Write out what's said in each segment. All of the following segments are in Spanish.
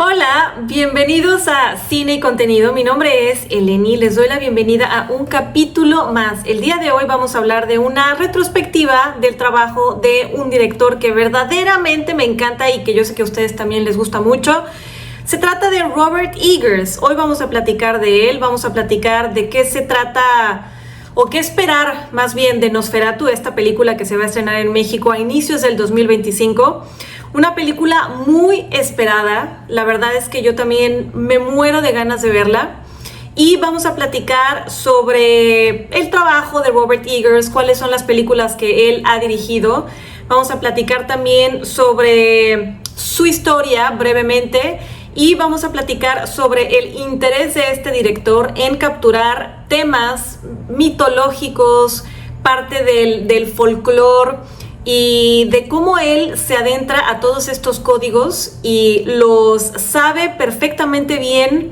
Hola, bienvenidos a Cine y Contenido. Mi nombre es Eleni, les doy la bienvenida a un capítulo más. El día de hoy vamos a hablar de una retrospectiva del trabajo de un director que verdaderamente me encanta y que yo sé que a ustedes también les gusta mucho. Se trata de Robert Eggers. Hoy vamos a platicar de él, vamos a platicar de qué se trata o qué esperar más bien de Nosferatu, esta película que se va a estrenar en México a inicios del 2025. Una película muy esperada, la verdad es que yo también me muero de ganas de verla. Y vamos a platicar sobre el trabajo de Robert Eggers, cuáles son las películas que él ha dirigido. Vamos a platicar también sobre su historia brevemente y vamos a platicar sobre el interés de este director en capturar temas mitológicos, parte del folclore, y de cómo él se adentra a todos estos códigos y los sabe perfectamente bien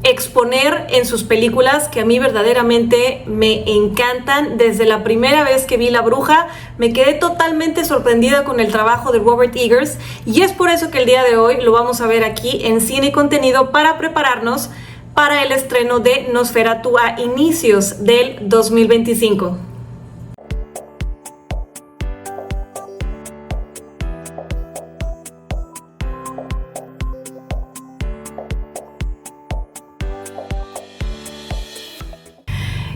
exponer en sus películas, que a mí verdaderamente me encantan. Desde la primera vez que vi La Bruja me quedé totalmente sorprendida con el trabajo de Robert Eggers, y es por eso que el día de hoy lo vamos a ver aquí en Cine y Contenido para prepararnos para el estreno de Nosferatu a inicios del 2025.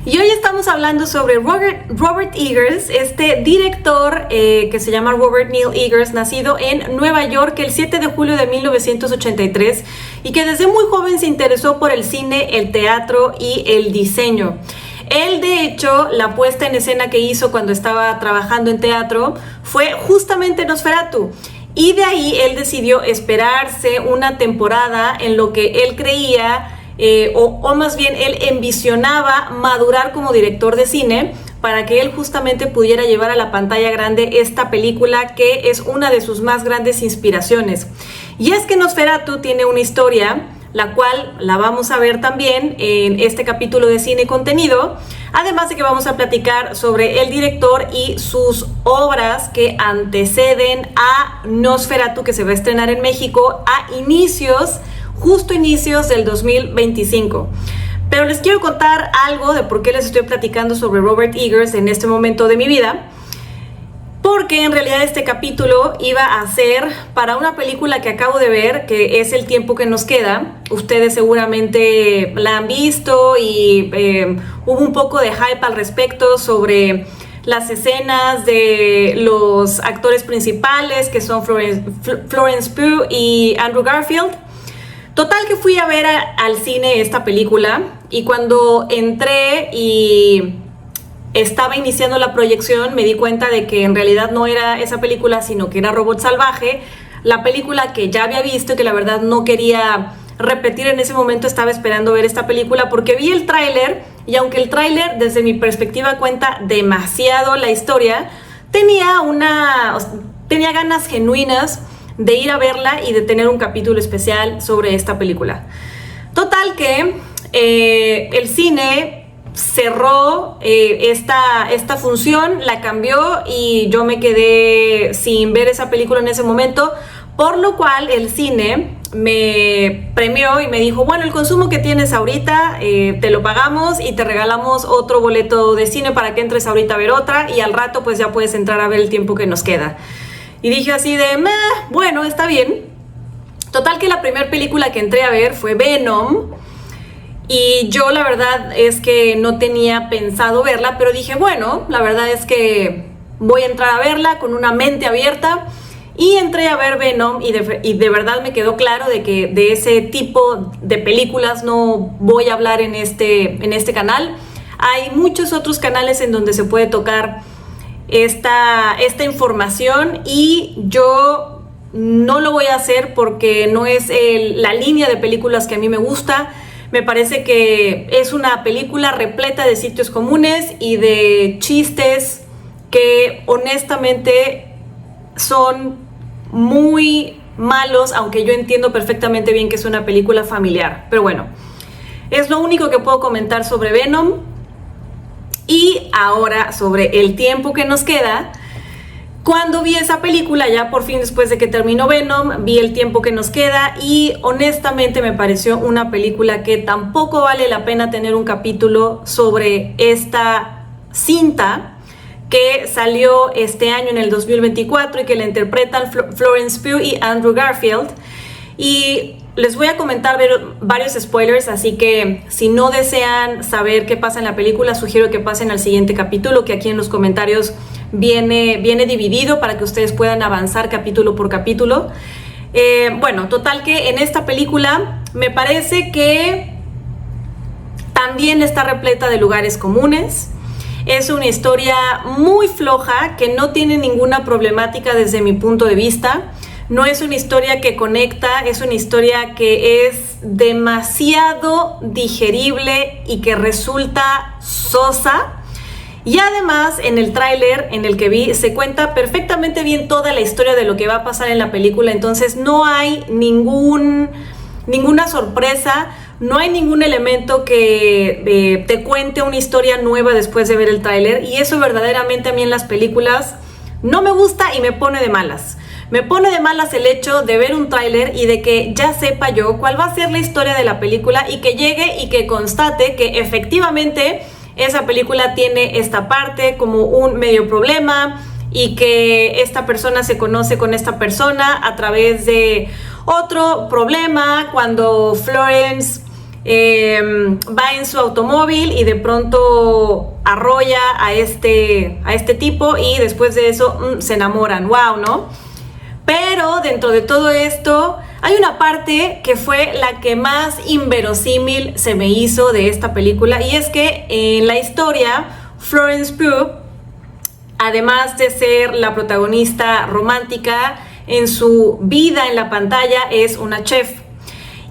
Y hoy estamos hablando sobre Robert Eggers, este director que se llama Robert Neil Eggers, nacido en Nueva York el 7 de julio de 1983 y que desde muy joven se interesó por el cine, el teatro y el diseño. Él, de hecho, la puesta en escena que hizo cuando estaba trabajando en teatro fue justamente Nosferatu. Y de ahí él decidió esperarse una temporada en lo que él creía o más bien él envisionaba madurar como director de cine para que él justamente pudiera llevar a la pantalla grande esta película que es una de sus más grandes inspiraciones. Y es que Nosferatu tiene una historia, la cual la vamos a ver también en este capítulo de Cine y Contenido, además de que vamos a platicar sobre el director y sus obras que anteceden a Nosferatu, que se va a estrenar en México a justo inicios del 2025. Pero les quiero contar algo de por qué les estoy platicando sobre Robert Eggers en este momento de mi vida, porque en realidad este capítulo iba a ser para una película que acabo de ver, que es El tiempo que nos queda. Ustedes seguramente la han visto y hubo un poco de hype al respecto sobre las escenas de los actores principales, que son Florence Pugh y Andrew Garfield. Total que fui a ver al cine esta película, y cuando entré y estaba iniciando la proyección me di cuenta de que en realidad no era esa película, sino que era Robot Salvaje, la película que ya había visto y que la verdad no quería repetir en ese momento. Estaba esperando ver esta película porque vi el tráiler, y aunque el tráiler desde mi perspectiva cuenta demasiado la historia, tenía ganas genuinas de ir a verla y de tener un capítulo especial sobre esta película. Total que el cine cerró esta función, la cambió, y yo me quedé sin ver esa película en ese momento, por lo cual el cine me premió y me dijo: bueno, el consumo que tienes ahorita te lo pagamos y te regalamos otro boleto de cine para que entres ahorita a ver otra, y al rato pues ya puedes entrar a ver El tiempo que nos queda. Y dije así de, bueno, está bien. Total que la primera película que entré a ver fue Venom, y yo la verdad es que no tenía pensado verla, pero dije, bueno, la verdad es que voy a entrar a verla con una mente abierta, y entré a ver Venom, y de verdad me quedó claro de que de ese tipo de películas no voy a hablar en este canal. Hay muchos otros canales en donde se puede tocar esta información, y yo no lo voy a hacer porque no es la línea de películas que a mí me gusta. Me parece que es una película repleta de sitios comunes y de chistes que honestamente son muy malos, aunque yo entiendo perfectamente bien que es una película familiar. Pero bueno, es lo único que puedo comentar sobre Venom. Y ahora sobre El tiempo que nos queda, Cuando vi esa película, ya por fin después de que terminó Venom, vi El tiempo que nos queda y honestamente me pareció una película que tampoco vale la pena tener un capítulo sobre esta cinta que salió este año en el 2024 y que la interpretan Florence Pugh y Andrew Garfield. Y les voy a comentar varios spoilers, así que si no desean saber qué pasa en la película, sugiero que pasen al siguiente capítulo, que aquí en los comentarios viene dividido para que ustedes puedan avanzar capítulo por capítulo. Bueno, total que en esta película me parece que también está repleta de lugares comunes. Es una historia muy floja que no tiene ninguna problemática desde mi punto de vista. No es una historia que conecta, es una historia que es demasiado digerible y que resulta sosa. Y además en el tráiler en el que vi se cuenta perfectamente bien toda la historia de lo que va a pasar en la película, entonces no hay ninguna sorpresa, no hay ningún elemento que te cuente una historia nueva después de ver el tráiler, y eso verdaderamente a mí en las películas no me gusta y me pone de malas. Me pone de malas el hecho de ver un tráiler y de que ya sepa yo cuál va a ser la historia de la película y que llegue y que constate que efectivamente esa película tiene esta parte como un medio problema y que esta persona se conoce con esta persona a través de otro problema cuando Florence va en su automóvil y de pronto arrolla a este tipo y después de eso se enamoran. ¡Wow!, ¿no? Pero dentro de todo esto hay una parte que fue la que más inverosímil se me hizo de esta película, y es que en la historia Florence Pugh, además de ser la protagonista romántica, en su vida en la pantalla es una chef,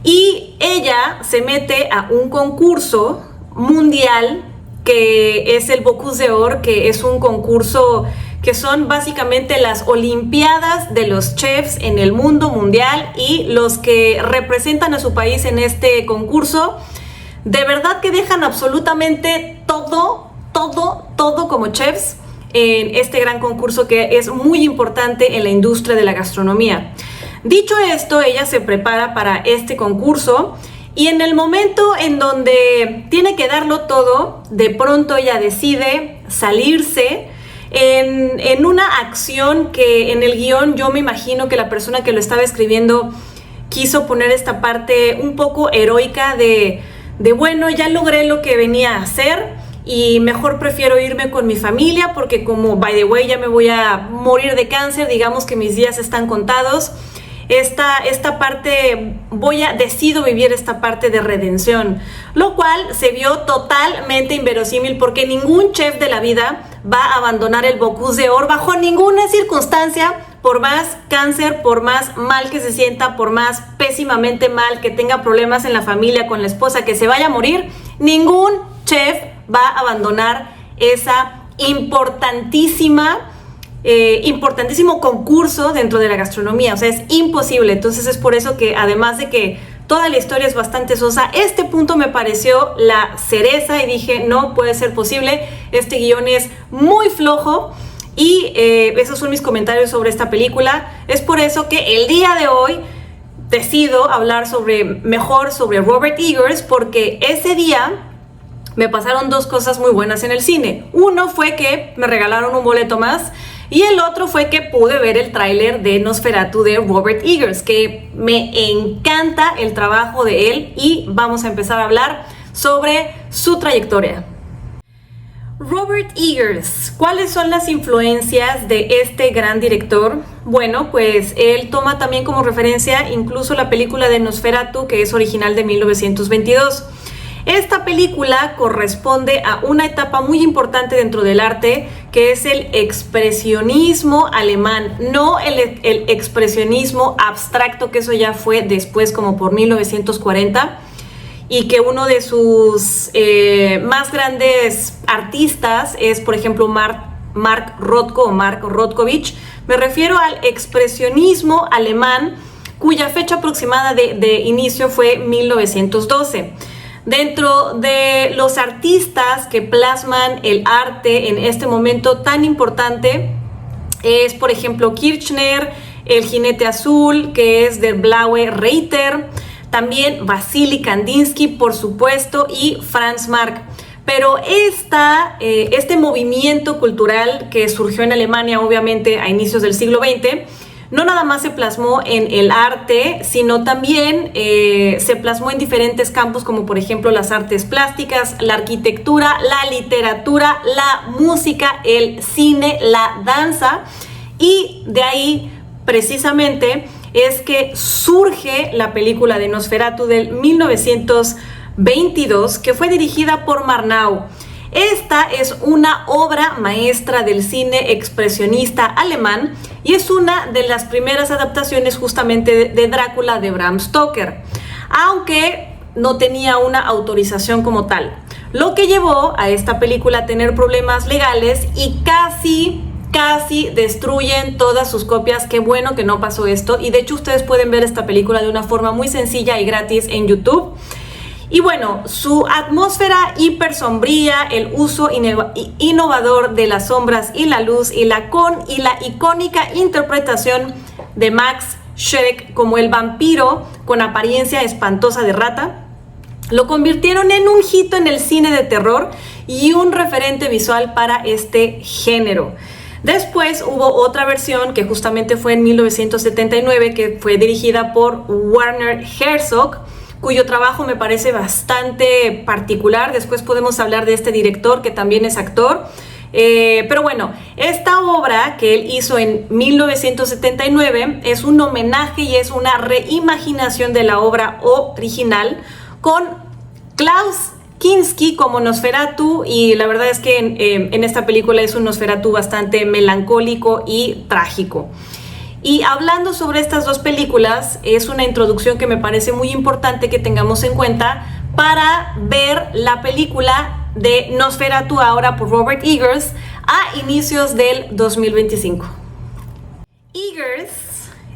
y ella se mete a un concurso mundial que es el Bocuse d'Or, que es un concurso que son básicamente las olimpiadas de los chefs en el mundo mundial, y los que representan a su país en este concurso de verdad que dejan absolutamente todo como chefs en este gran concurso que es muy importante en la industria de la gastronomía. Dicho esto, ella se prepara para este concurso y en el momento en donde tiene que darlo todo, de pronto ella decide salirse en una acción que en el guión yo me imagino que la persona que lo estaba escribiendo quiso poner esta parte un poco heroica de bueno, ya logré lo que venía a hacer y mejor prefiero irme con mi familia porque como, by the way, ya me voy a morir de cáncer, digamos que mis días están contados. Esta parte, decido vivir esta parte de redención, lo cual se vio totalmente inverosímil porque ningún chef de la vida va a abandonar el Bocuse d'Or bajo ninguna circunstancia, por más cáncer, por más mal que se sienta, por más pésimamente mal que tenga problemas en la familia, con la esposa, que se vaya a morir. Ningún chef va a abandonar esa importantísimo concurso dentro de la gastronomía, o sea, es imposible. Entonces es por eso que además de que toda la historia es bastante sosa, este punto me pareció la cereza y dije, no puede ser posible, este guión es muy flojo. Y esos son mis comentarios sobre esta película. Es por eso que el día de hoy decido hablar mejor sobre Robert Eggers, porque ese día me pasaron dos cosas muy buenas en el cine. Uno fue que me regalaron un boleto más y el otro fue que pude ver el tráiler de Nosferatu de Robert Eggers, que me encanta el trabajo de él, y vamos a empezar a hablar sobre su trayectoria. Robert Eggers, ¿cuáles son las influencias de este gran director? Bueno, pues él toma también como referencia incluso la película de Nosferatu, que es original de 1922. Esta película corresponde a una etapa muy importante dentro del arte, que es el expresionismo alemán, no el expresionismo abstracto, que eso ya fue después como por 1940, y que uno de sus más grandes artistas es, por ejemplo, Mark Rothko o Mark Rothkovich. Me refiero al expresionismo alemán, cuya fecha aproximada de inicio fue 1912. Dentro de los artistas que plasman el arte en este momento tan importante es, por ejemplo, Kirchner, El jinete azul, que es del Blaue Reiter, también Vasily Kandinsky, por supuesto, y Franz Marc. Pero este movimiento cultural que surgió en Alemania, obviamente, a inicios del siglo XX, no nada más se plasmó en el arte, sino también se plasmó en diferentes campos, como por ejemplo las artes plásticas, la arquitectura, la literatura, la música, el cine, la danza, y de ahí precisamente es que surge la película de Nosferatu del 1922, que fue dirigida por Murnau. Esta es una obra maestra del cine expresionista alemán y es una de las primeras adaptaciones justamente de Drácula de Bram Stoker, aunque no tenía una autorización como tal, lo que llevó a esta película a tener problemas legales y casi destruyen todas sus copias. Qué bueno que no pasó esto, y de hecho ustedes pueden ver esta película de una forma muy sencilla y gratis en YouTube. Y bueno, su atmósfera hiper sombría, el uso innovador de las sombras y la luz y la icónica interpretación de Max Schreck como el vampiro con apariencia espantosa de rata, lo convirtieron en un hito en el cine de terror y un referente visual para este género. Después hubo otra versión que justamente fue en 1979, que fue dirigida por Werner Herzog, cuyo trabajo me parece bastante particular. Después podemos hablar de este director, que también es actor. Pero bueno, esta obra que él hizo en 1979 es un homenaje y es una reimaginación de la obra original, con Klaus Kinski como Nosferatu, y la verdad es que en esta película es un Nosferatu bastante melancólico y trágico. Y hablando sobre estas dos películas, es una introducción que me parece muy importante que tengamos en cuenta para ver la película de Nosferatu ahora por Robert Eggers a inicios del 2025. Eggers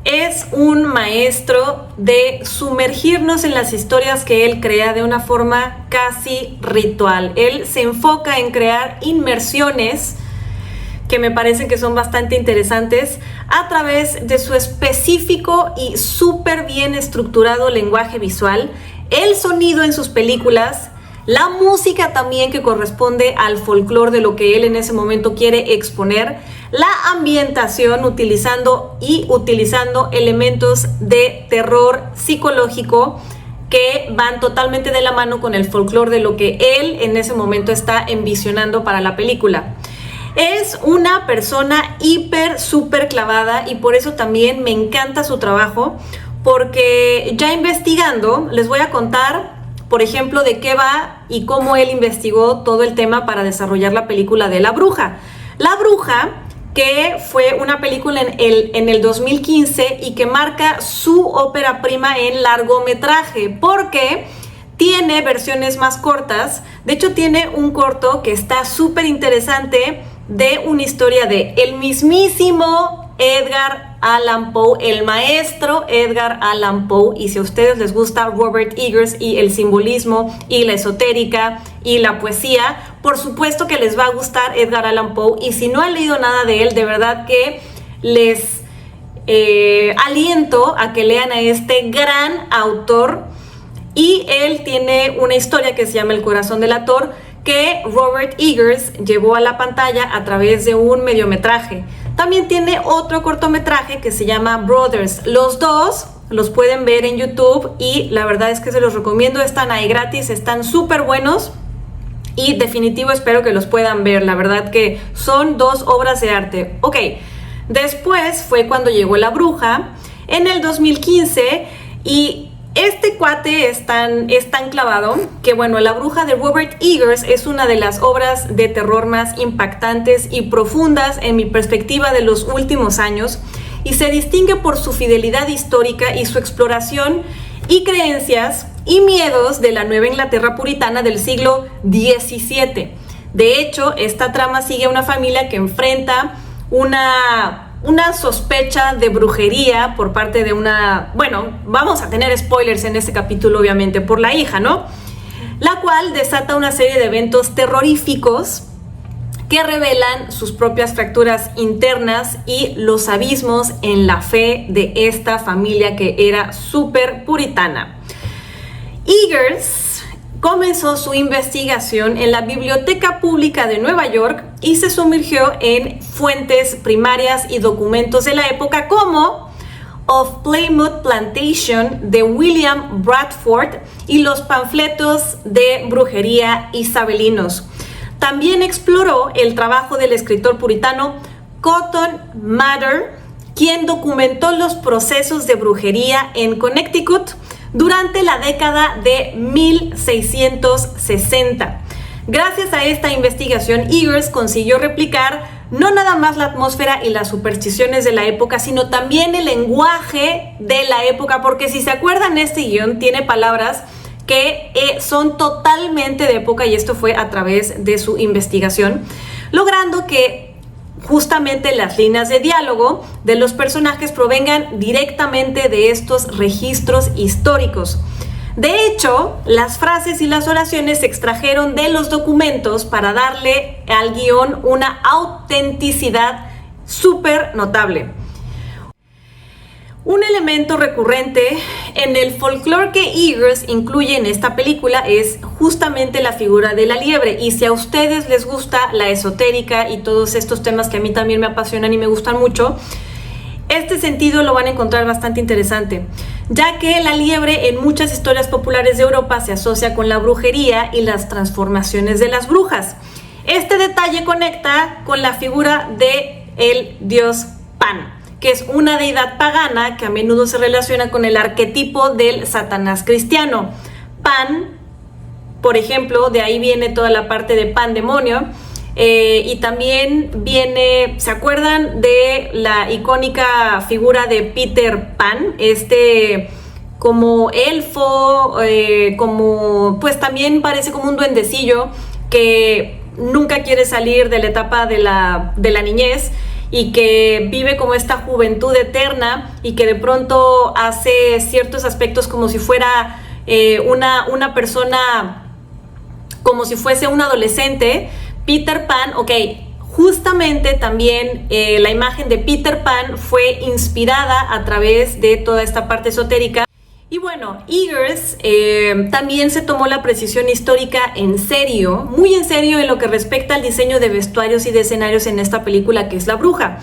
es un maestro de sumergirnos en las historias que él crea de una forma casi ritual. Él se enfoca en crear inmersiones que me parecen que son bastante interesantes a través de su específico y súper bien estructurado lenguaje visual, el sonido en sus películas, la música también que corresponde al folclore de lo que él en ese momento quiere exponer, la ambientación utilizando elementos de terror psicológico que van totalmente de la mano con el folclore de lo que él en ese momento está envisionando para la película. Es una persona súper clavada, y por eso también me encanta su trabajo, porque ya investigando les voy a contar, por ejemplo, de qué va y cómo él investigó todo el tema para desarrollar la película de La Bruja. La Bruja, que fue una película en el 2015 y que marca su ópera prima en largometraje, porque tiene versiones más cortas. De hecho, tiene un corto que está súper interesante de una historia de el mismísimo Edgar Allan Poe, el maestro Edgar Allan Poe. Y si a ustedes les gusta Robert Eggers y el simbolismo y la esotérica y la poesía, por supuesto que les va a gustar Edgar Allan Poe. Y si no han leído nada de él, de verdad que les aliento a que lean a este gran autor. Y él tiene una historia que se llama El corazón del actor, que Robert Eggers llevó a la pantalla a través de un mediometraje. También tiene otro cortometraje que se llama Brothers. Los dos los pueden ver en YouTube y la verdad es que se los recomiendo. Están ahí gratis, están súper buenos y definitivo espero que los puedan ver. La verdad que son dos obras de arte. Ok, después fue cuando llegó La Bruja en el 2015 y este cuate es tan clavado que, bueno, La Bruja de Robert Eggers es una de las obras de terror más impactantes y profundas en mi perspectiva de los últimos años, y se distingue por su fidelidad histórica y su exploración y creencias y miedos de la Nueva Inglaterra puritana del siglo XVII. De hecho, esta trama sigue a una familia que enfrenta una sospecha de brujería por parte de vamos a tener spoilers en este capítulo, obviamente, por la hija, ¿no? La cual desata una serie de eventos terroríficos que revelan sus propias fracturas internas y los abismos en la fe de esta familia que era súper puritana. Eggers comenzó su investigación en la Biblioteca Pública de Nueva York y se sumergió en fuentes primarias y documentos de la época como Of Plymouth Plantation de William Bradford y los panfletos de brujería isabelinos. También exploró el trabajo del escritor puritano Cotton Mather, quien documentó los procesos de brujería en Connecticut durante la década de 1660. Gracias a esta investigación, Eggers consiguió replicar no nada más la atmósfera y las supersticiones de la época, sino también el lenguaje de la época, porque si se acuerdan, este guión tiene palabras que son totalmente de época, y esto fue a través de su investigación, logrando que justamente las líneas de diálogo de los personajes provengan directamente de estos registros históricos. De hecho, las frases y las oraciones se extrajeron de los documentos para darle al guión una autenticidad súper notable. Un elemento recurrente en el folclore que Eggers incluye en esta película es justamente la figura de la liebre, y si a ustedes les gusta la esotérica y todos estos temas que a mí también me apasionan y me gustan mucho, este sentido lo van a encontrar bastante interesante, ya que la liebre en muchas historias populares de Europa se asocia con la brujería y las transformaciones de las brujas. Este detalle conecta con la figura de el dios Pan, que es una deidad pagana que a menudo se relaciona con el arquetipo del Satanás cristiano. Pan, por ejemplo, de ahí viene toda la parte de pandemonio, y también viene, ¿se acuerdan de la icónica figura de Peter Pan? Como elfo, como, pues también parece como un duendecillo que nunca quiere salir de la etapa de la niñez, y que vive como esta juventud eterna, y que de pronto hace ciertos aspectos como si fuera una persona, como si fuese un adolescente. Peter Pan, ok, justamente también la imagen de Peter Pan fue inspirada a través de toda esta parte esotérica. Y bueno, Eggers también se tomó la precisión histórica en serio, muy en serio, en lo que respecta al diseño de vestuarios y de escenarios en esta película que es La Bruja.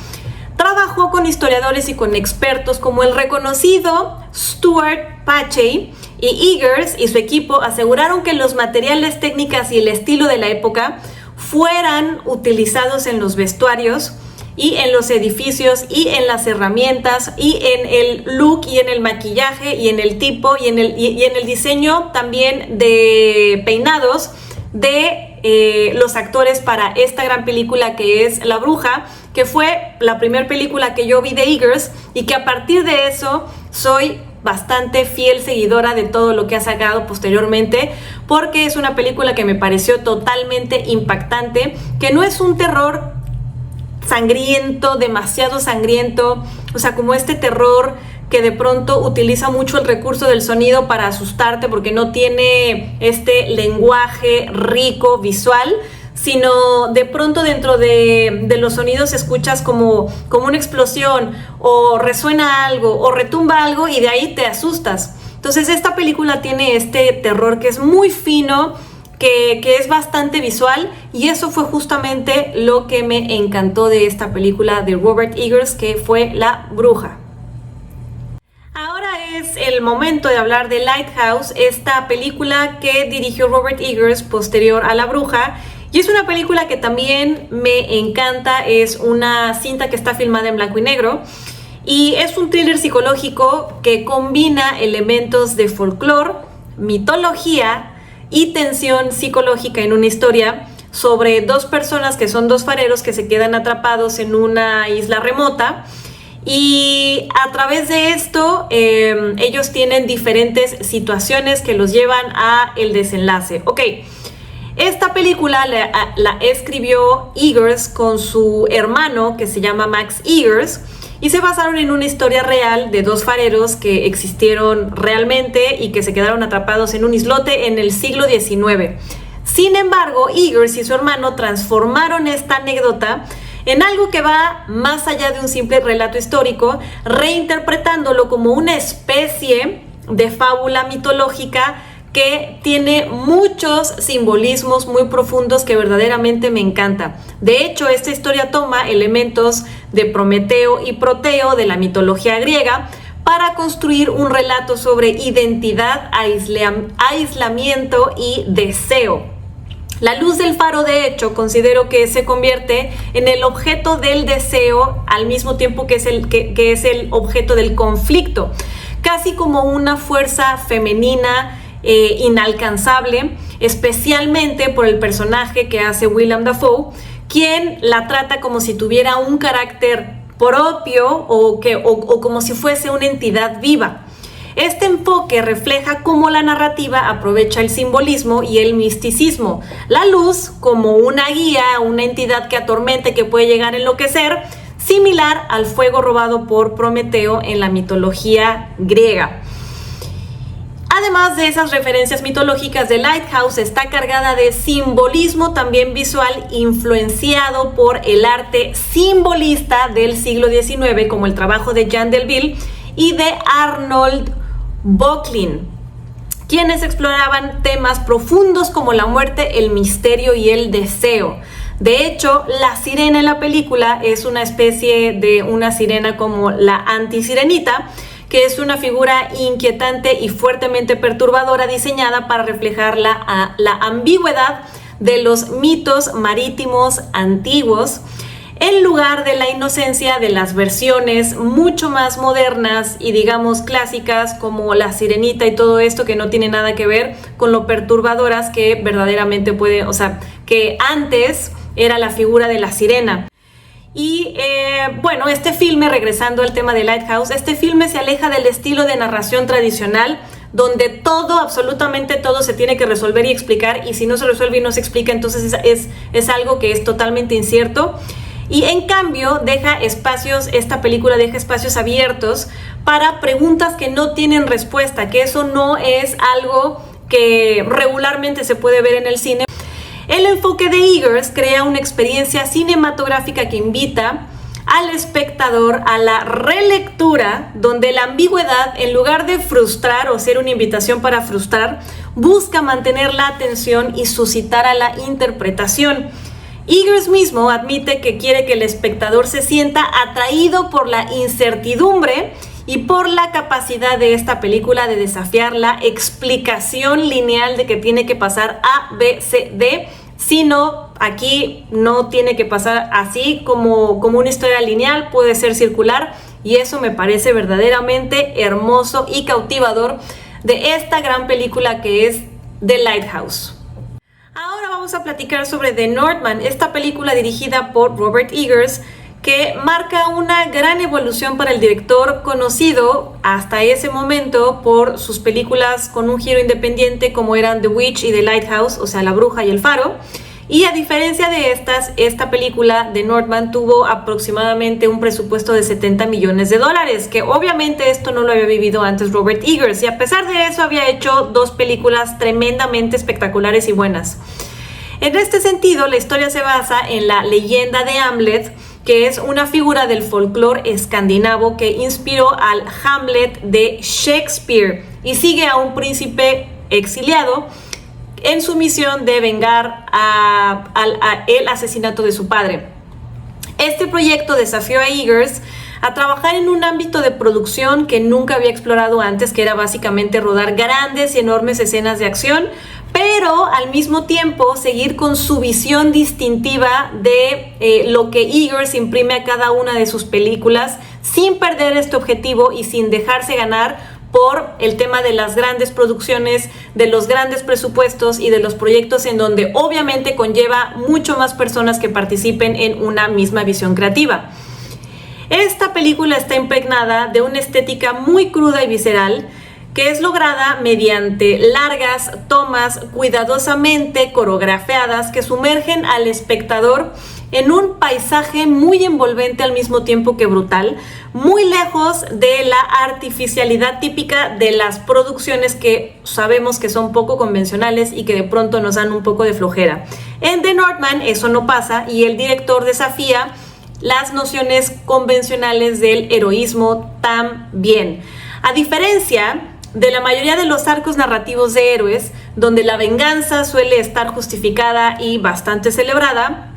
Trabajó con historiadores y con expertos como el reconocido Stuart Patchey, y Eggers y su equipo aseguraron que los materiales, técnicas y el estilo de la época fueran utilizados en los vestuarios y en los edificios y en las herramientas y en el look y en el maquillaje y en el tipo y en el diseño también de peinados de los actores para esta gran película que es La Bruja, que fue la primera película que yo vi de Eggers, y que a partir de eso soy bastante fiel seguidora de todo lo que ha sacado posteriormente, porque es una película que me pareció totalmente impactante, que no es un terror sangriento, demasiado sangriento, o sea, como este terror que de pronto utiliza mucho el recurso del sonido para asustarte porque no tiene este lenguaje rico visual, sino de pronto dentro de los sonidos escuchas como una explosión, o resuena algo, o retumba algo, y de ahí te asustas. Entonces esta película tiene este terror que es muy fino, que es bastante visual, y eso fue justamente lo que me encantó de esta película de Robert Eggers, que fue La Bruja. Ahora es el momento de hablar de Lighthouse, esta película que dirigió Robert Eggers posterior a La Bruja, y es una película que también me encanta. Es una cinta que está filmada en blanco y negro, y es un thriller psicológico que combina elementos de folclore, mitología y tensión psicológica en una historia sobre dos personas que son dos fareros que se quedan atrapados en una isla remota, y a través de esto ellos tienen diferentes situaciones que los llevan a el desenlace. Ok, esta película la escribió Eggers con su hermano, que se llama Max Eggers, y se basaron en una historia real de dos fareros que existieron realmente y que se quedaron atrapados en un islote en el siglo XIX. Sin embargo, Eggers y su hermano transformaron esta anécdota en algo que va más allá de un simple relato histórico, reinterpretándolo como una especie de fábula mitológica que tiene muchos simbolismos muy profundos que verdaderamente me encanta. De hecho, esta historia toma elementos de Prometeo y Proteo de la mitología griega para construir un relato sobre identidad, aislamiento y deseo. La luz del faro, de hecho, considero que se convierte en el objeto del deseo al mismo tiempo que es el objeto del conflicto, casi como una fuerza femenina inalcanzable, especialmente por el personaje que hace Willem Dafoe, quien la trata como si tuviera un carácter propio o como si fuese una entidad viva. Este enfoque refleja cómo la narrativa aprovecha el simbolismo y el misticismo. La luz como una guía, una entidad que atormenta y que puede llegar a enloquecer, similar al fuego robado por Prometeo en la mitología griega. Además de esas referencias mitológicas, The Lighthouse está cargada de simbolismo también visual influenciado por el arte simbolista del siglo XIX, como el trabajo de Jean Delville y de Arnold Böcklin, quienes exploraban temas profundos como la muerte, el misterio y el deseo. De hecho, la sirena en la película es una especie de una sirena como la antisirenita, que es una figura inquietante y fuertemente perturbadora diseñada para reflejar la ambigüedad de los mitos marítimos antiguos, en lugar de la inocencia de las versiones mucho más modernas y digamos clásicas como la sirenita y todo esto, que no tiene nada que ver con lo perturbadoras que verdaderamente que antes era la figura de la sirena. Y bueno, este filme, regresando al tema de Lighthouse, este filme se aleja del estilo de narración tradicional, donde todo, absolutamente todo se tiene que resolver y explicar, y si no se resuelve y no se explica, entonces es algo que es totalmente incierto. Y en cambio esta película deja espacios abiertos para preguntas que no tienen respuesta, que eso no es algo que regularmente se puede ver en el cine. El enfoque de Eggers crea una experiencia cinematográfica que invita al espectador a la relectura, donde la ambigüedad, en lugar de frustrar o ser una invitación para frustrar, busca mantener la atención y suscitar a la interpretación. Eggers mismo admite que quiere que el espectador se sienta atraído por la incertidumbre y por la capacidad de esta película de desafiar la explicación lineal de que tiene que pasar A, B, C, D, sino aquí no tiene que pasar así como una historia lineal, puede ser circular, y eso me parece verdaderamente hermoso y cautivador de esta gran película que es The Lighthouse. Ahora vamos a platicar sobre The Northman, esta película dirigida por Robert Eggers, que marca una gran evolución para el director, conocido hasta ese momento por sus películas con un giro independiente como eran The Witch y The Lighthouse, o sea, La Bruja y El Faro. Y a diferencia de esta película The Northman tuvo aproximadamente un presupuesto de $70 millones, que obviamente esto no lo había vivido antes Robert Eggers, y a pesar de eso había hecho 2 películas tremendamente espectaculares y buenas. En este sentido, la historia se basa en la leyenda de Hamlet, que es una figura del folclore escandinavo que inspiró al Hamlet de Shakespeare y sigue a un príncipe exiliado en su misión de vengar el asesinato de su padre. Este proyecto desafió a Eggers a trabajar en un ámbito de producción que nunca había explorado antes, que era básicamente rodar grandes y enormes escenas de acción, pero al mismo tiempo seguir con su visión distintiva de lo que Eggers imprime a cada una de sus películas, sin perder este objetivo y sin dejarse ganar por el tema de las grandes producciones, de los grandes presupuestos y de los proyectos en donde obviamente conlleva mucho más personas que participen en una misma visión creativa. Esta película está impregnada de una estética muy cruda y visceral, que es lograda mediante largas tomas cuidadosamente coreografiadas que sumergen al espectador en un paisaje muy envolvente al mismo tiempo que brutal, muy lejos de la artificialidad típica de las producciones que sabemos que son poco convencionales y que de pronto nos dan un poco de flojera. En The Northman eso no pasa y el director desafía las nociones convencionales del heroísmo también. A diferencia de la mayoría de los arcos narrativos de héroes, donde la venganza suele estar justificada y bastante celebrada,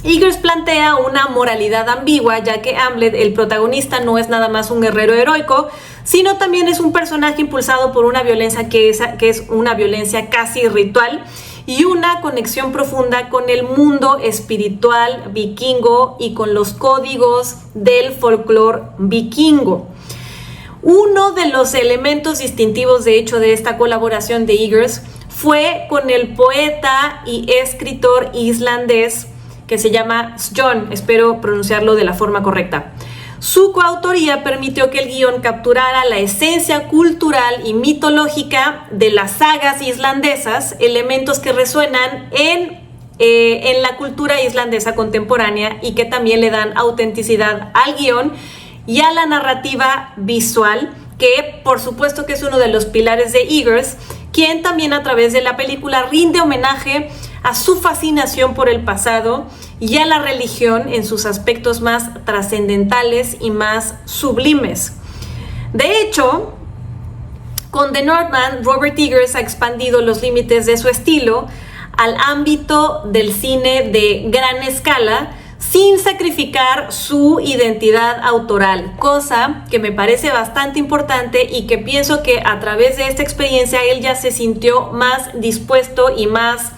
Eggers plantea una moralidad ambigua, ya que Hamlet, el protagonista, no es nada más un guerrero heroico, sino también es un personaje impulsado por una violencia que es una violencia casi ritual y una conexión profunda con el mundo espiritual vikingo y con los códigos del folclore vikingo. Uno de los elementos distintivos, de hecho, de esta colaboración de Eggers fue con el poeta y escritor islandés que se llama John, espero pronunciarlo de la forma correcta. Su coautoría permitió que el guión capturara la esencia cultural y mitológica de las sagas islandesas, elementos que resuenan en la cultura islandesa contemporánea y que también le dan autenticidad al guión y a la narrativa visual, que por supuesto que es uno de los pilares de Eggers, quien también a través de la película rinde homenaje a su fascinación por el pasado y a la religión en sus aspectos más trascendentales y más sublimes. De hecho, con The Northman, Robert Eggers ha expandido los límites de su estilo al ámbito del cine de gran escala, sin sacrificar su identidad autoral, cosa que me parece bastante importante y que pienso que a través de esta experiencia él ya se sintió más dispuesto y más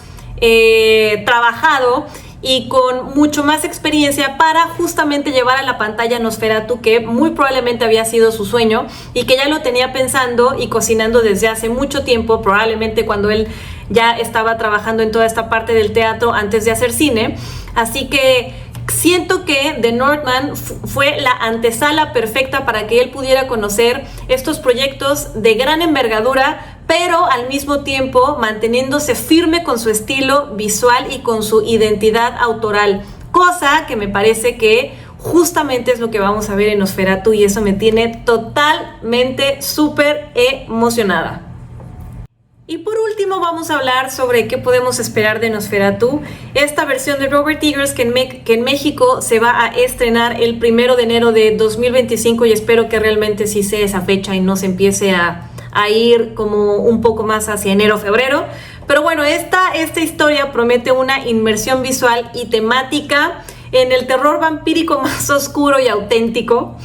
trabajado y con mucho más experiencia para justamente llevar a la pantalla Nosferatu, que muy probablemente había sido su sueño y que ya lo tenía pensando y cocinando desde hace mucho tiempo, probablemente cuando él ya estaba trabajando en toda esta parte del teatro antes de hacer cine. Así que siento que The Northman fue la antesala perfecta para que él pudiera conocer estos proyectos de gran envergadura, pero al mismo tiempo manteniéndose firme con su estilo visual y con su identidad autoral, cosa que me parece que justamente es lo que vamos a ver en Nosferatu y eso me tiene totalmente súper emocionada. Y por último vamos a hablar sobre qué podemos esperar de Nosferatu, esta versión de Robert Eggers que en México se va a estrenar el 1 de enero de 2025 y espero que realmente sí sea esa fecha y no se empiece a ir como un poco más hacia enero o febrero. Pero bueno, esta historia promete una inmersión visual y temática en el terror vampírico más oscuro y auténtico.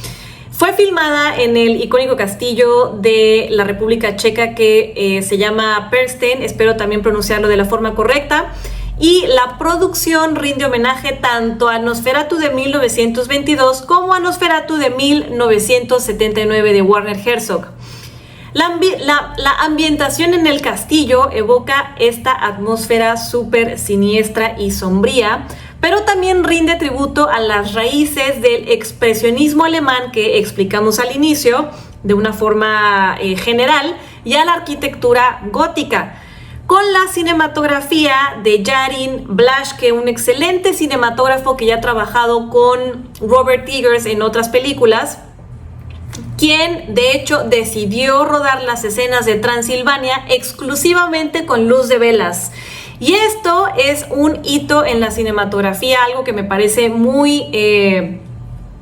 Fue filmada en el icónico castillo de la República Checa que se llama Persten, espero también pronunciarlo de la forma correcta, y la producción rinde homenaje tanto a Nosferatu de 1922 como a Nosferatu de 1979 de Werner Herzog. La ambientación en el castillo evoca esta atmósfera súper siniestra y sombría, pero también rinde tributo a las raíces del expresionismo alemán que explicamos al inicio de una forma general y a la arquitectura gótica, con la cinematografía de Jarin Blaschke, un excelente cinematógrafo que ya ha trabajado con Robert Eggers en otras películas, quien de hecho decidió rodar las escenas de Transilvania exclusivamente con luz de velas. Y esto es un hito en la cinematografía, algo que me parece muy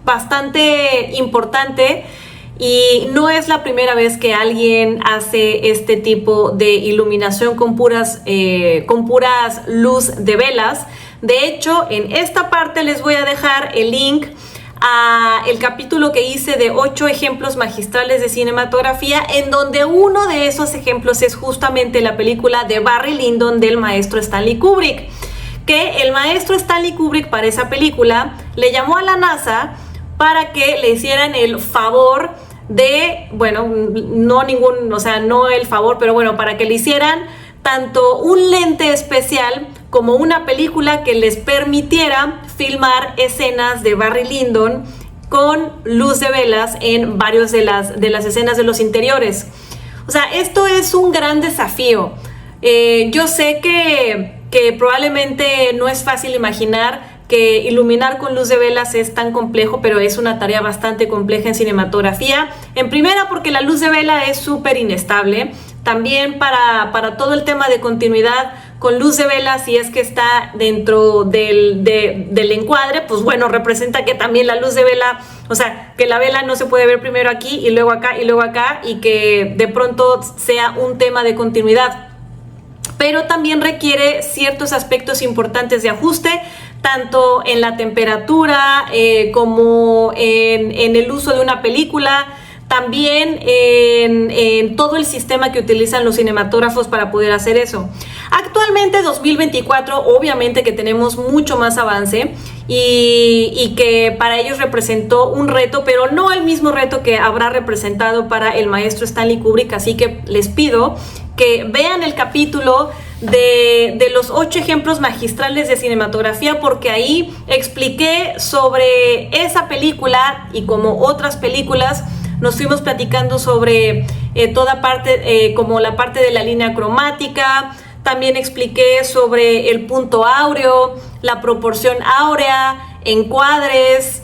bastante importante, y no es la primera vez que alguien hace este tipo de iluminación con puras luz de velas. De hecho, en esta parte les voy a dejar el link a el capítulo que hice de 8 ejemplos magistrales de cinematografía, en donde uno de esos ejemplos es justamente la película de Barry Lyndon del maestro Stanley Kubrick, que el maestro Stanley Kubrick para esa película le llamó a la NASA para que le hicieran el favor de, bueno, no el favor, pero bueno, para que le hicieran tanto un lente especial como una película que les permitiera filmar escenas de Barry Lyndon con luz de velas en varios de las escenas de los interiores. O sea, esto es un gran desafío. Yo sé que probablemente no es fácil imaginar que iluminar con luz de velas es tan complejo, pero es una tarea bastante compleja en cinematografía. En primera, porque la luz de vela es súper inestable. También para todo el tema de continuidad con luz de vela, si es que está dentro del encuadre, pues bueno, representa que también la luz de vela, o sea, que la vela no se puede ver primero aquí y luego acá y luego acá, y que de pronto sea un tema de continuidad. Pero también requiere ciertos aspectos importantes de ajuste, tanto en la temperatura como en el uso de una película, también en todo el sistema que utilizan los cinematógrafos para poder hacer eso. Actualmente, 2024, obviamente que tenemos mucho más avance y que para ellos representó un reto, pero no el mismo reto que habrá representado para el maestro Stanley Kubrick, así que les pido que vean el capítulo de los 8 ejemplos magistrales de cinematografía, porque ahí expliqué sobre esa película y como otras películas. Nos fuimos platicando sobre toda parte, como la parte de la línea cromática. También expliqué sobre el punto áureo, la proporción áurea, encuadres.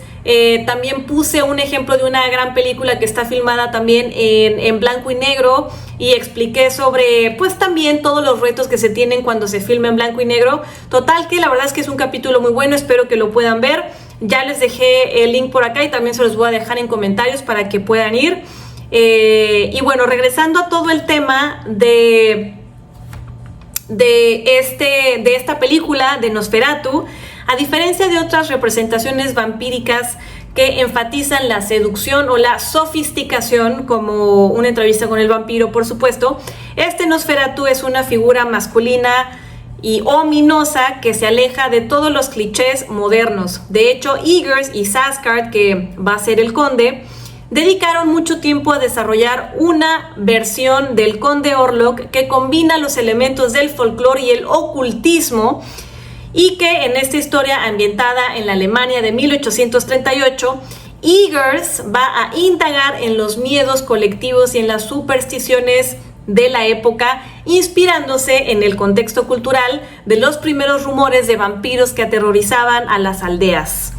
También puse un ejemplo de una gran película que está filmada también en blanco y negro, y expliqué sobre pues también todos los retos que se tienen cuando se filma en blanco y negro. Total que la verdad es que es un capítulo muy bueno, espero que lo puedan ver. Ya les dejé el link por acá y también se los voy a dejar en comentarios para que puedan ir. Y bueno, regresando a todo el tema de esta película de Nosferatu, a diferencia de otras representaciones vampíricas que enfatizan la seducción o la sofisticación, como una entrevista con el vampiro, por supuesto, este Nosferatu es una figura masculina y ominosa que se aleja de todos los clichés modernos. De hecho, Eggers y Sarsgaard, que va a ser el conde, dedicaron mucho tiempo a desarrollar una versión del conde Orlok que combina los elementos del folclore y el ocultismo, y que en esta historia ambientada en la Alemania de 1838, Eggers va a indagar en los miedos colectivos y en las supersticiones de la época, inspirándose en el contexto cultural de los primeros rumores de vampiros que aterrorizaban a las aldeas.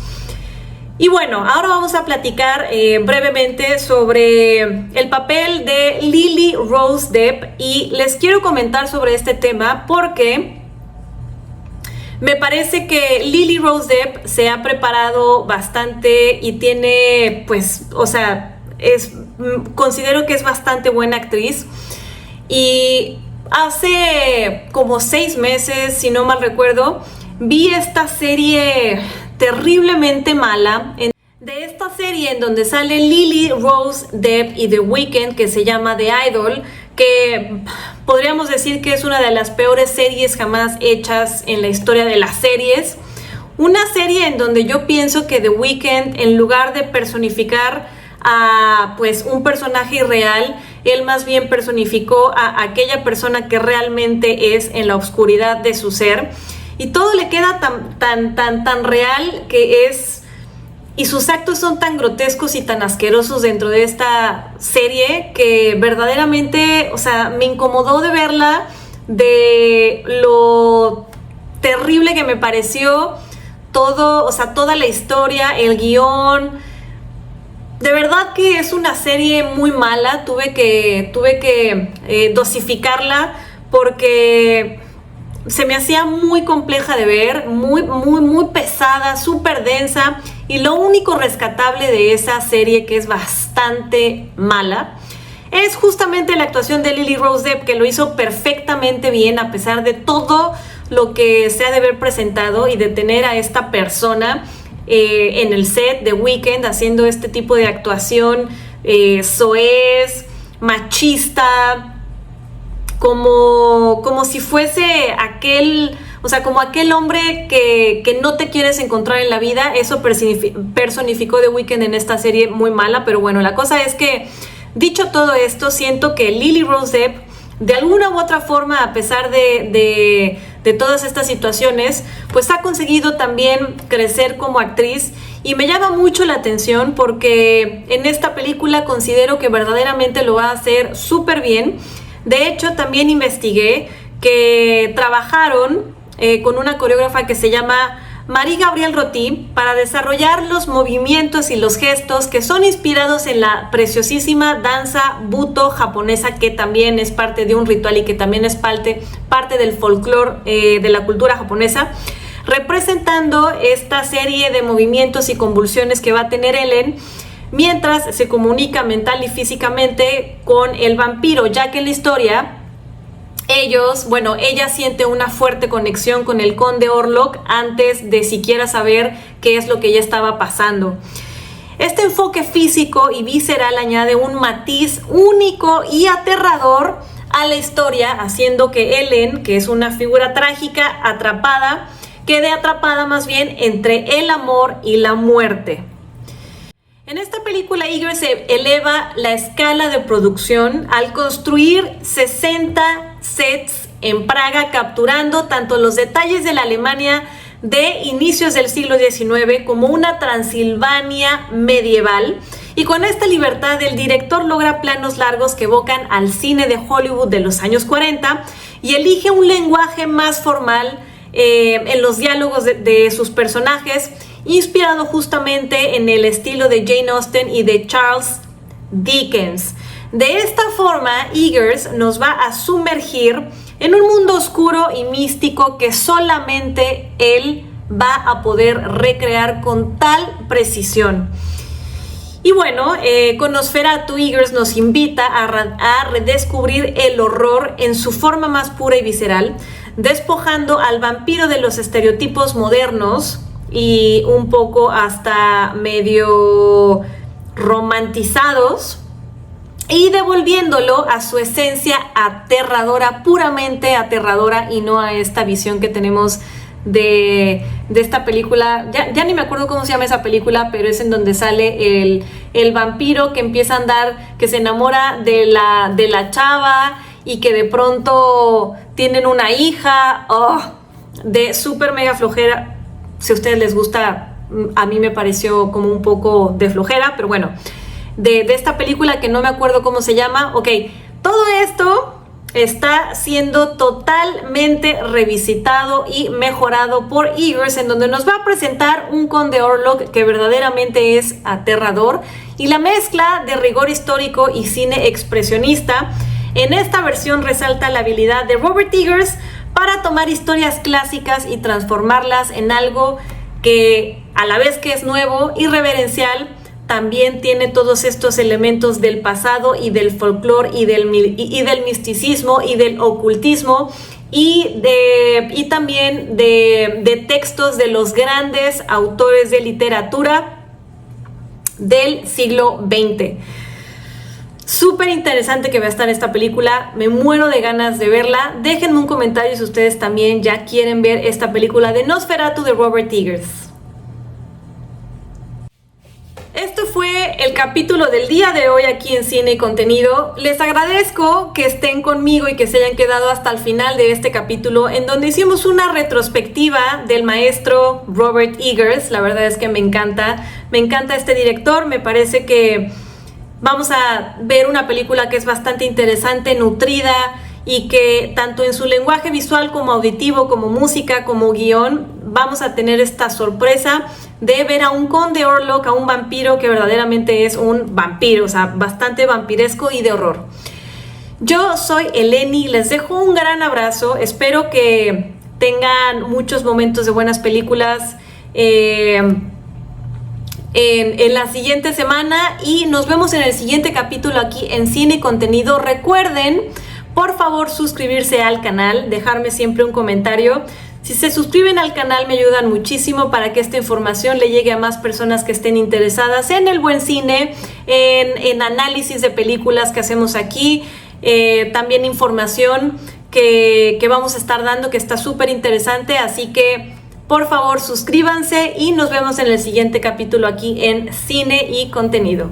Y bueno, ahora vamos a platicar brevemente sobre el papel de Lily Rose Depp, y les quiero comentar sobre este tema porque me parece que Lily Rose Depp se ha preparado bastante y tiene, pues, o sea, considero que es bastante buena actriz. Y hace como 6 meses, si no mal recuerdo, vi esta serie terriblemente mala. De esta serie en donde sale Lily Rose Depp y The Weeknd, que se llama The Idol, que podríamos decir que es una de las peores series jamás hechas en la historia de las series. Una serie en donde yo pienso que The Weeknd, en lugar de personificar a pues un personaje irreal, él más bien personificó a aquella persona que realmente es en la oscuridad de su ser, y todo le queda tan real que es, y sus actos son tan grotescos y tan asquerosos dentro de esta serie que verdaderamente, o sea, me incomodó de verla, de lo terrible que me pareció todo, o sea, toda la historia, el guión. De verdad que es una serie muy mala. Tuve que dosificarla porque se me hacía muy compleja de ver, muy pesada, súper densa, y lo único rescatable de esa serie, que es bastante mala, es justamente la actuación de Lily Rose Depp, que lo hizo perfectamente bien a pesar de todo lo que se ha de haber presentado, y de tener a esta persona en el set de Weeknd haciendo este tipo de actuación soez, machista, como si fuese aquel, o sea, como aquel hombre que no te quieres encontrar en la vida. Eso personificó The Weeknd en esta serie muy mala. Pero bueno, la cosa es que, dicho todo esto, siento que Lily Rose Depp, de alguna u otra forma, a pesar de todas estas situaciones, pues ha conseguido también crecer como actriz, y me llama mucho la atención porque en esta película considero que verdaderamente lo va a hacer súper bien. De hecho, también investigué que trabajaron con una coreógrafa que se llama Marie Gabrielle Roti para desarrollar los movimientos y los gestos que son inspirados en la preciosísima danza Buto japonesa, que también es parte de un ritual y que también es parte del folclore de la cultura japonesa, representando esta serie de movimientos y convulsiones que va a tener Ellen mientras se comunica mental y físicamente con el vampiro, ya que en la historia ella siente una fuerte conexión con el conde Orlok antes de siquiera saber qué es lo que ya estaba pasando. Este enfoque físico y visceral añade un matiz único y aterrador a la historia, haciendo que Ellen, que es una figura trágica, quede atrapada más bien entre el amor y la muerte. En esta película, Eggers eleva la escala de producción al construir 60 sets en Praga, capturando tanto los detalles de la Alemania de inicios del siglo XIX como una Transilvania medieval. Y con esta libertad, el director logra planos largos que evocan al cine de Hollywood de los años 40 y elige un lenguaje más formal en los diálogos de sus personajes, inspirado justamente en el estilo de Jane Austen y de Charles Dickens. De esta forma, Eggers nos va a sumergir en un mundo oscuro y místico que solamente él va a poder recrear con tal precisión. Y bueno, con Nosferatu, Eggers nos invita a redescubrir el horror en su forma más pura y visceral, despojando al vampiro de los estereotipos modernos y un poco hasta medio romantizados, y devolviéndolo a su esencia aterradora, puramente aterradora, y no a esta visión que tenemos de esta película. Ya ni me acuerdo cómo se llama esa película, pero es en donde sale el vampiro que empieza a andar, que se enamora de la chava y que de pronto tienen una hija. De súper mega flojera. Si a ustedes les gusta, a mí me pareció como un poco de flojera, pero bueno, de esta película que no me acuerdo cómo se llama. Ok, todo esto está siendo totalmente revisitado y mejorado por Eggers, en donde nos va a presentar un conde Orlok que verdaderamente es aterrador, y la mezcla de rigor histórico y cine expresionista. En esta versión resalta la habilidad de Robert Eggers para tomar historias clásicas y transformarlas en algo que, a la vez que es nuevo y reverencial, también tiene todos estos elementos del pasado y del folclore y del misticismo y del ocultismo y también de textos de los grandes autores de literatura del siglo XX. Súper interesante que va a estar esta película, me muero de ganas de verla. Déjenme un comentario si ustedes también ya quieren ver esta película de Nosferatu de Robert Eggers. Esto fue el capítulo del día de hoy aquí en Cine y Contenido. Les agradezco que estén conmigo y que se hayan quedado hasta el final de este capítulo, en donde hicimos una retrospectiva del maestro Robert Eggers. La verdad es que me encanta este director. Me parece que vamos a ver una película que es bastante interesante, nutrida, y que tanto en su lenguaje visual como auditivo, como música, como guión, vamos a tener esta sorpresa de ver a un conde Orlok, a un vampiro que verdaderamente es un vampiro, o sea, bastante vampiresco y de horror. Yo soy Eleni, les dejo un gran abrazo, espero que tengan muchos momentos de buenas películas en la siguiente semana, y nos vemos en el siguiente capítulo aquí en Cine y Contenido. Recuerden, por favor, suscribirse al canal, dejarme siempre un comentario. Si se suscriben al canal me ayudan muchísimo para que esta información le llegue a más personas que estén interesadas en el buen cine, en análisis de películas que hacemos aquí, también información que vamos a estar dando, que está súper interesante. Así que por favor suscríbanse y nos vemos en el siguiente capítulo aquí en Cine y Contenido.